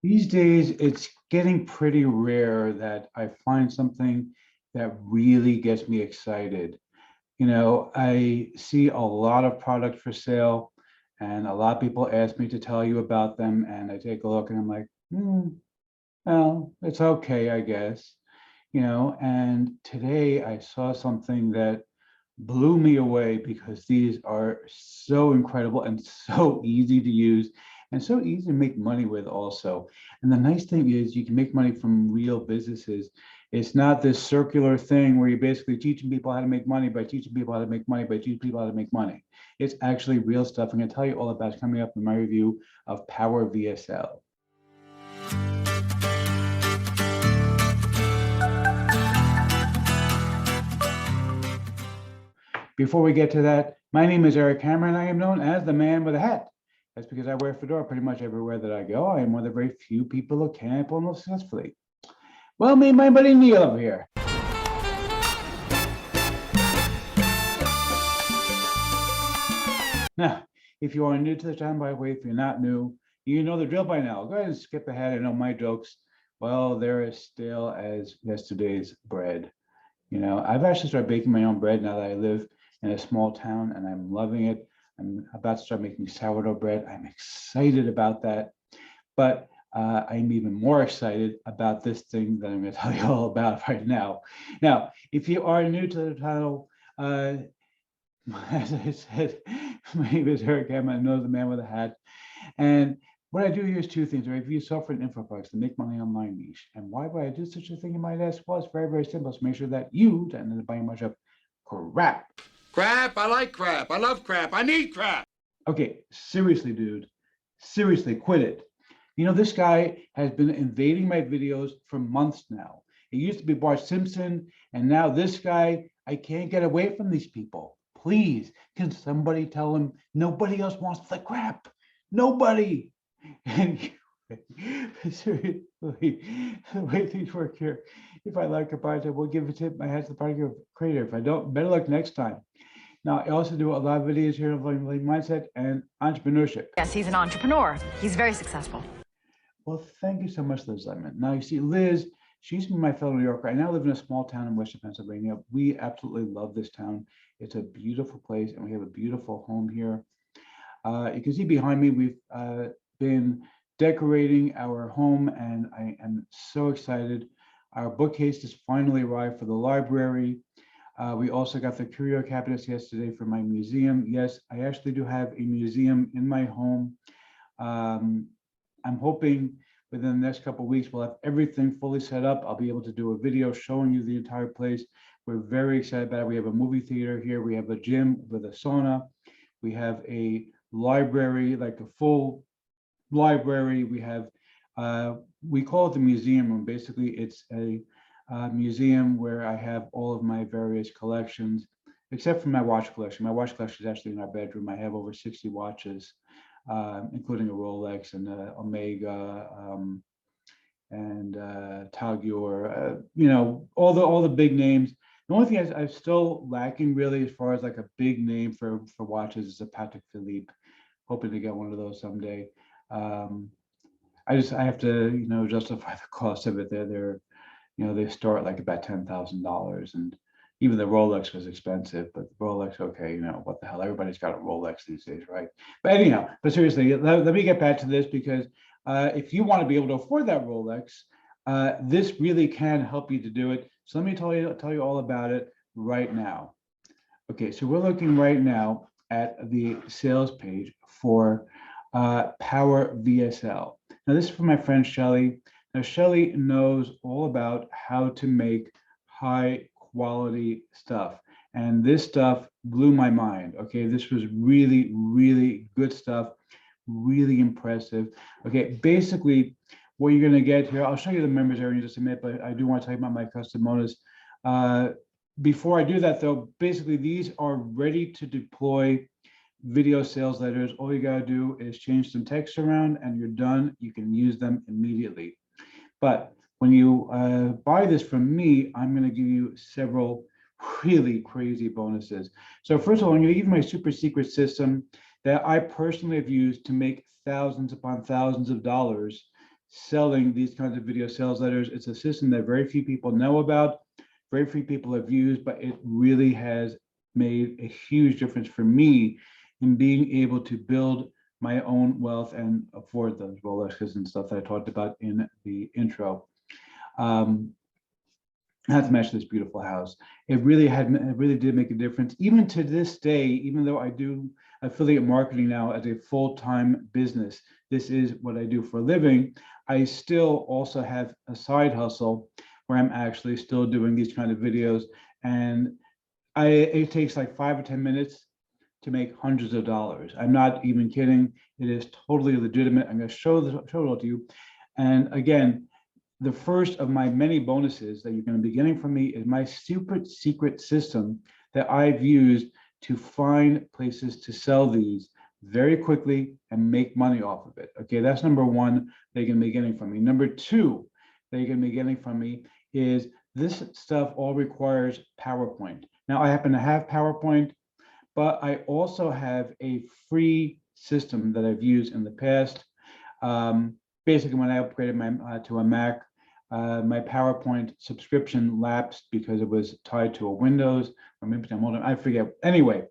These days, it's getting pretty rare that I find something that really gets me excited. I see a lot of products for sale, and a lot of people ask me to tell you about them, and I take a look and I'm like, well, it's okay, I guess. And today I saw something that blew me away because these are so incredible and so easy to use and so easy to make money with also. And the nice thing is you can make money from real businesses. It's not this circular thing where you're basically teaching people how to make money by teaching people how to make money by teaching people how to make money. It's actually real stuff. I'm going to tell you all about it coming up in my review of PowerVSL. Before we get to that, my name is Eric Hammer, and I am known as the man with a hat. That's because I wear a fedora pretty much everywhere that I go. I am one of the very few people who can pull them successfully. Well, me and my buddy Neil over here. Now, if you are new to the channel, by the way, if you're not new, you know the drill by now. Go ahead and skip ahead. I know my jokes, well, they're as stale as yesterday's bread. I've actually started baking my own bread now that I live in a small town, and I'm loving it. I'm about to start making sourdough bread. I'm excited about that. But I'm even more excited about this thing that I'm going to tell you all about right now. Now, if you are new to the channel, as I said, my name is Eric Hammer. I know the man with a hat. And what I do here is two things. I review software and info products to make money online niche. And why would I do such a thing, you might ask? Well, it's very, very simple. So make sure that you don't end up buying much of crap. Crap, I like crap. I love crap. I need crap. Okay, seriously, dude. Seriously, quit it. This guy has been invading my videos for months now. It used to be Bart Simpson, and now this guy, I can't get away from these people. Please, can somebody tell him nobody else wants the crap? Nobody. And seriously, the way things work here, if I like a product, I will give a tip. My hat's the product creator. If I don't, better luck next time. Now, I also do a lot of videos here on mindset and entrepreneurship. Yes, he's an entrepreneur. He's very successful. Well, thank you so much, Liz Lemon. Now, you see, Liz, she's my fellow New Yorker. I now live in a small town in Western Pennsylvania. We absolutely love this town. It's a beautiful place, and we have a beautiful home here. You can see behind me, we've been decorating our home, and I am so excited. Our bookcase has finally arrived for the library. We also got the curio cabinets yesterday for my museum. Yes, I actually do have a museum in my home. I'm hoping within the next couple of weeks, we'll have everything fully set up. I'll be able to do a video showing you the entire place. We're very excited about it. We have a movie theater here. We have a gym with a sauna. We have a library, like a full library. We have, we call it the museum room. Basically, it's a museum where I have all of my various collections, except for my watch collection. My watch collection is actually in our bedroom. I have over 60 watches, including a Rolex and a Omega and Tag Heuer, all the big names. The only thing I'm still lacking really as far as like a big name for watches is a Patek Philippe. Hoping to get one of those someday. I have to, justify the cost of it. They start like about $10,000, and even the Rolex was expensive, but the Rolex, okay, what the hell, everybody's got a Rolex these days, right? But anyhow, but seriously, let me get back to this, because if you want to be able to afford that Rolex, this really can help you to do it. So let me tell you all about it right now. Okay, so we're looking right now at the sales page for PowerVSL. Now, this is from my friend Shelly. Now, Shelly knows all about how to make high quality stuff. And this stuff blew my mind. Okay, this was really, really good stuff, really impressive. Okay, basically, what you're going to get here, I'll show you the members area in just a minute, but I do want to tell you about my custom bonus. Before I do that, though, basically, these are ready to deploy video sales letters. All you got to do is change some text around and you're done. You can use them immediately. But when you buy this from me, I'm going to give you several really crazy bonuses. So first of all, I'm going to give you my super secret system that I personally have used to make thousands upon thousands of dollars selling these kinds of video sales letters. It's a system that very few people know about, very few people have used, but it really has made a huge difference for me in being able to build my own wealth and afford those Rolexes and stuff that I talked about in the intro. Not to mention this beautiful house. It really did make a difference. Even to this day, even though I do affiliate marketing now as a full-time business, this is what I do for a living, I still also have a side hustle where I'm actually still doing these kind of videos. And it takes like 5 or 10 minutes to make hundreds of dollars. I'm not even kidding. It is totally legitimate. I'm going to show it all to you. And again, the first of my many bonuses that you're going to be getting from me is my super secret system that I've used to find places to sell these very quickly and make money off of it. Okay, that's number one that you're going to be getting from me. Number two that you're going to be getting from me is this stuff all requires PowerPoint. Now, I happen to have PowerPoint, but I also have a free system that I've used in the past. Basically, when I upgraded my to a Mac, my PowerPoint subscription lapsed because it was tied to a Windows, or maybe I'm older, I forget. Anyway,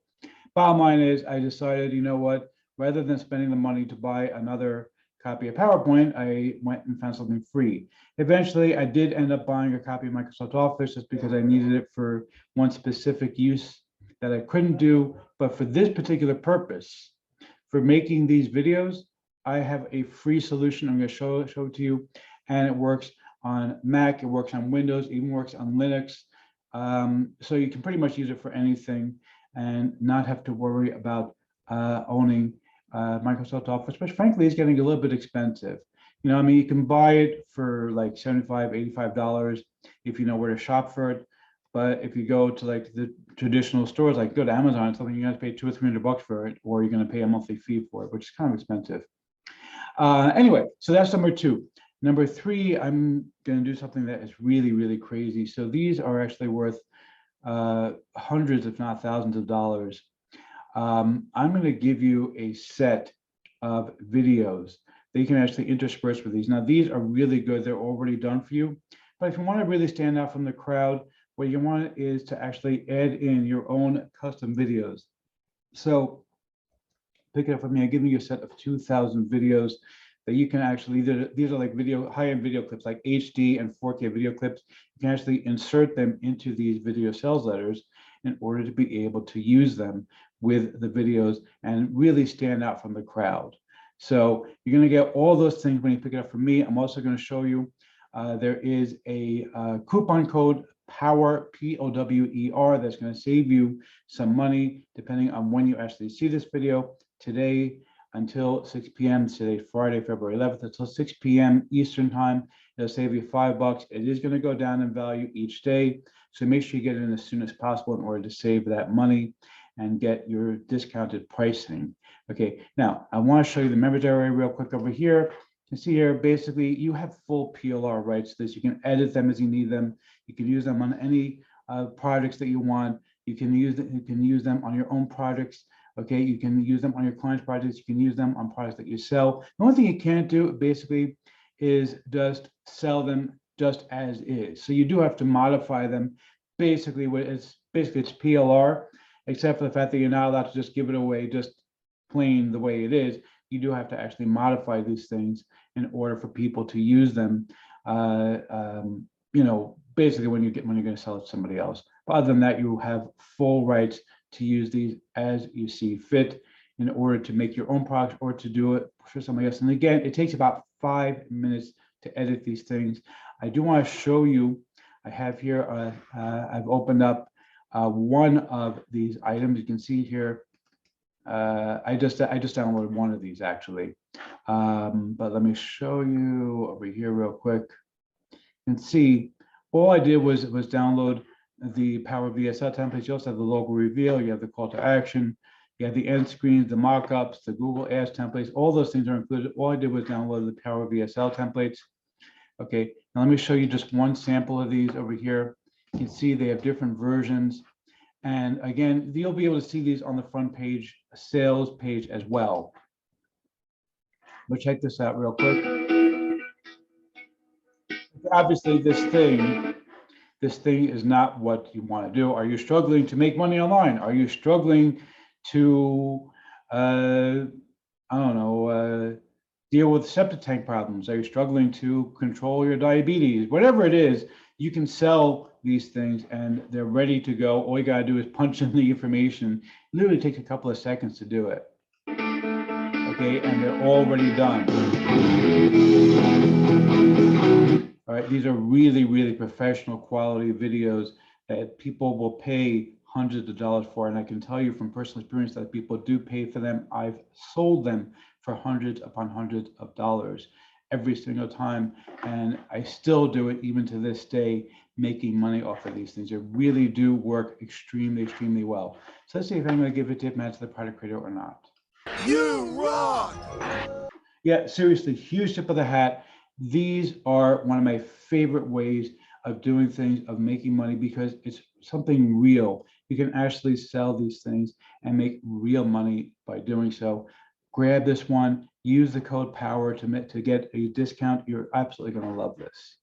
bottom line is I decided, you know what, rather than spending the money to buy another copy of PowerPoint, I went and found something free. Eventually, I did end up buying a copy of Microsoft Office just because I needed it for one specific use that I couldn't do. But for this particular purpose, for making these videos, I have a free solution. I'm going to show it to you, and it works on Mac, it works on Windows, even works on Linux. So you can pretty much use it for anything and not have to worry about owning Microsoft Office, which frankly is getting a little bit expensive. You know, I mean, you can buy it for like $75, $85 if you know where to shop for it. But if you go to like the traditional stores, like go to Amazon or something, you're going to pay $200 or $300 for it, or you're going to pay a monthly fee for it, which is kind of expensive. Anyway, so that's number two. Number three, I'm going to do something that is really, really crazy. So these are actually worth hundreds, if not thousands of dollars. I'm going to give you a set of videos that you can actually intersperse with these. Now, these are really good. They're already done for you. But if you want to really stand out from the crowd, what you want is to actually add in your own custom videos. So pick it up from me. I'm giving you a set of 2,000 videos that you can actually, these are like high-end video clips, like HD and 4K video clips. You can actually insert them into these video sales letters in order to be able to use them with the videos and really stand out from the crowd. So you're going to get all those things when you pick it up from me. I'm also going to show you there is a coupon code POWER, POWER, that's going to save you some money depending on when you actually see this video. Today until 6 p.m. Today, Friday, February 11th, until 6 p.m. Eastern time. It'll save you $5. It is going to go down in value each day. So make sure you get it in as soon as possible in order to save that money and get your discounted pricing. Okay, now I want to show you the members area real quick over here. You can see here, basically, you have full PLR rights to this. You can edit them as you need them. You can use them on any products that you want. You can use them on your own products. Okay, you can use them on your clients' projects. You can use them on products that you sell. The only thing you can't do basically is just sell them just as is. So you do have to modify them. Basically, it's PLR, except for the fact that you're not allowed to just give it away just plain the way it is. You do have to actually modify these things in order for people to use them. You know, basically when you're going to sell it to somebody else. But other than that, you have full rights to use these as you see fit in order to make your own products or to do it for somebody else. And again, it takes about 5 minutes to edit these things. I do want to show you, I have here, I've opened up one of these items. You can see here, I just downloaded one of these actually. But let me show you over here real quick. You can see all I did was download the PowerVSL templates. You also have the logo reveal, you have the call to action, you have the end screens, the mockups, the Google Ads templates, all those things are included. All I did was download the PowerVSL templates. Okay, now let me show you just one sample of these over here. You can see they have different versions. And again, you'll be able to see these on the front page, sales page as well. But check this out real quick. obviously this thing is not what you want to do. Are you struggling to make money online? Are you struggling to, I don't know, deal with septic tank problems? Are you struggling to control your diabetes? Whatever it is, you can sell these things and they're ready to go. All you got to do is punch in the information. It literally takes a couple of seconds to do it. Okay, and they're already done. All right, these are really, really professional quality videos that people will pay hundreds of dollars for. And I can tell you from personal experience that people do pay for them. I've sold them for hundreds upon hundreds of dollars every single time. And I still do it even to this day, making money off of these things. They really do work extremely, extremely well. So let's see if I'm going to give a tip match to the product creator or not. You rock! Yeah, seriously, huge tip of the hat. These are one of my favorite ways of doing things, of making money, because it's something real. You can actually sell these things and make real money by doing so. Grab this one, use the code POWER to get a discount. You're absolutely going to love this.